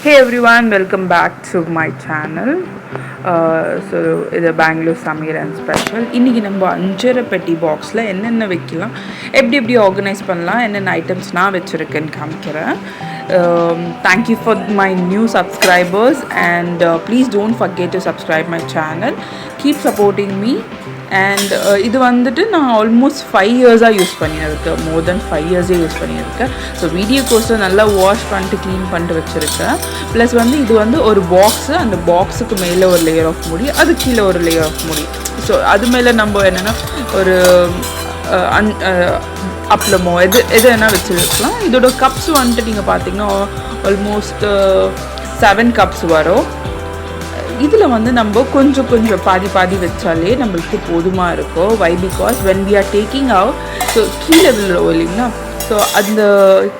Hey everyone, welcome back to my channel. So இது Bangalore Samayal and special. இன்னைக்கு நம்ம அஞ்சரை பெட்டி பாக்ஸில் என்னென்ன வைக்கலாம், எப்படி எப்படி ஆர்கனைஸ் பண்ணலாம், என்னென்ன ஐட்டம்ஸ் நான் வச்சுருக்கேன்னு காமிக்கிறேன். Thank you for my new subscribers and please don't forget to subscribe my channel. Keep supporting me. And இது வந்துட்டு நான் ஆல்மோஸ்ட் 5 இயர்ஸாக யூஸ் பண்ணியிருக்கேன். மோர் தென் 5 இயர்ஸே யூஸ் பண்ணியிருக்கேன். ஸோ வீடியோக்கோசம் நல்லா வாஷ் பண்ணிட்டு க்ளீன் பண்ணிட்டு வச்சுருக்கேன். ப்ளஸ் வந்து இது வந்து ஒரு பாக்ஸு, அந்த பாக்ஸுக்கு மேலே ஒரு லேயர் ஆஃப் முடி, அது கீழே ஒரு லேயர் ஆஃப் முடி. ஸோ அது மேலே நம்ம என்னென்னா ஒரு அப்பளமோ எது என்ன வச்சுருக்கலாம். இதோட கப்ஸ் வந்துட்டு நீங்கள் பார்த்தீங்கன்னா ஆல்மோஸ்ட் 7 கப்ஸ் வரும். இதில் வந்து நம்ம கொஞ்சம் பாதி வச்சாலே நம்மளுக்கு போதுமாக இருக்கும். Why because when we are taking out, so கீழே விழுறோம் இல்லைங்களா, ஸோ அந்த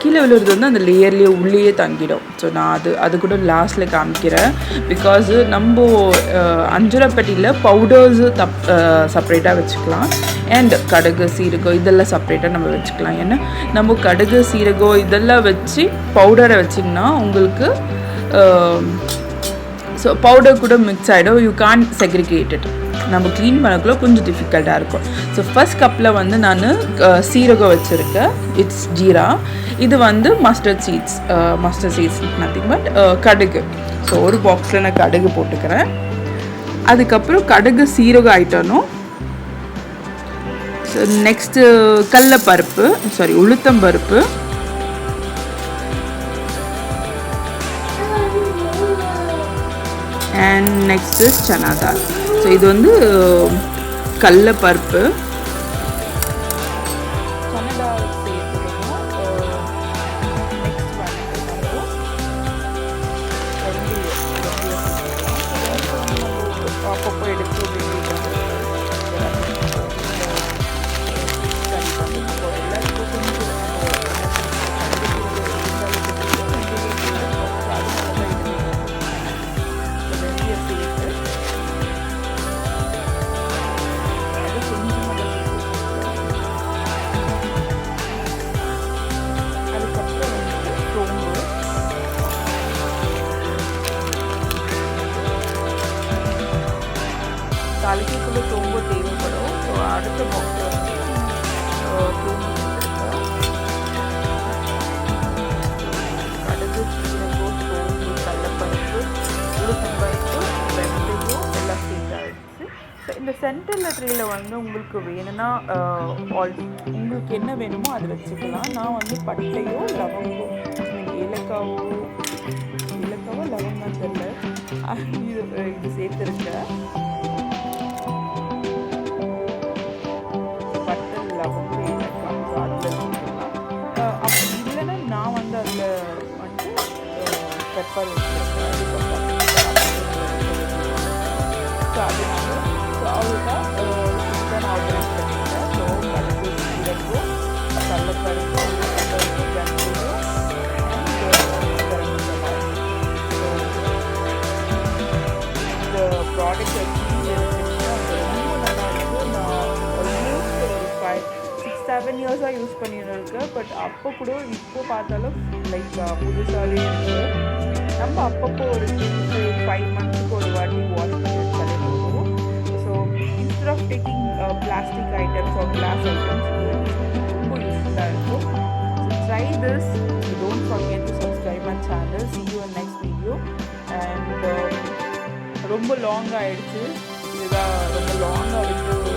கீழே விழுறது வந்து அந்த லேயர்லேயே உள்ளேயே தங்கிடும். ஸோ நான் அது கூட லாஸ்ட்டில் காமிக்கிறேன். பிகாஸ் நம்ம அஞ்சரைப்பட்டியில் பவுடர்ஸு செப்ரேட்டாக வச்சுக்கலாம். அண்ட் கடுகு சீரகம் இதெல்லாம் செப்ரேட்டாக நம்ம வச்சுக்கலாம். ஏன்னா நம்ம கடுகு சீரகம் இதெல்லாம் வச்சு பவுடரை வச்சிங்கன்னா உங்களுக்கு ஸோ பவுடர் கூட மிக்ஸ் ஆகிடும். You can segregate it. நம்ம க்ளீன் பண்ணக்குள்ள கொஞ்சம் டிஃபிகல்ட்டாக இருக்கும். ஸோ ஃபஸ்ட் கப்பில் வந்து நான் சீரகம் வச்சுருக்கேன், இட்ஸ் ஜீரா. இது வந்து மஸ்டர்ட் சீட்ஸ் நத்திங் பட் கடுகு. ஸோ ஒரு பாக்ஸில் நான் கடுகு போட்டுக்கிறேன். அதுக்கப்புறம் கடுகு சீரகம் ஐட்டனும். ஸோ நெக்ஸ்ட்டு உளுத்தம்பருப்பு, and next Sana dal. So இது வந்து கடலைப்பருப்பு, அப்பப்போ எடுத்து தலைக்குள்ளே சோம்பு தேவைப்படும். ஸோ அடுத்த பாக்ஸில் வந்து சோம்பு சேர்த்துருக்கேன். கடுகு சீரகம் சோம்பு கடலைப்பருப்பு உளுத்தம்பருப்பு வெந்தயம் எல்லாம் சேர்த்தாச்சு. ஸோ இந்த சென்டரில் ட்ரேயில் வந்து உங்களுக்கு வேணும்னா உங்களுக்கு என்ன வேணுமோ அது வச்சுக்கலாம். நான் வந்து பட்டையோ லவங்கோ ஏலக்காவோ லவங்கம் தெரியல இது சேர்த்துருக்கேன். அப்படி இல்லைன்னா நான் வந்து அதில் வந்து பெப்பர் வச்சுருக்கேன். ஸோ அதனால அவ்வளோதான் இதுதான் ஆர்கனைஸ் பண்ணியிருக்கேன். ஸோ கடுகு சீரகம் கடலைப்பருப்பு உளுத்தம்பருப்பு வெந்தயம் இந்த ப்ராடக்ட் வச்சு ரொம்ப நல்லா இருக்குது. நான் ஆல்மோஸ்ட் 5-6-7 இயர்ஸாக யூஸ் பண்ணியிருக்கேன். பட் அப்போ கூட இப்போ பார்த்தாலும் லைக் புதுசாகவே இருக்குது. நம்ம அப்பப்போ ஒரு 5 மந்த்ஸுக்கு ஒரு வாட்டி வாஷ் பண்ணி வச்சாலே போதும். So instead of taking plastic items or glass items ரொம்ப யூஸ்ஃபுல்லாக இருக்கும். So try this. Don't forget to subscribe my channel. see you in next video. And ரொம்ப லாங் ஆகிடுச்சு. இதுதான் ரொம்ப லாங்காக இருக்குது.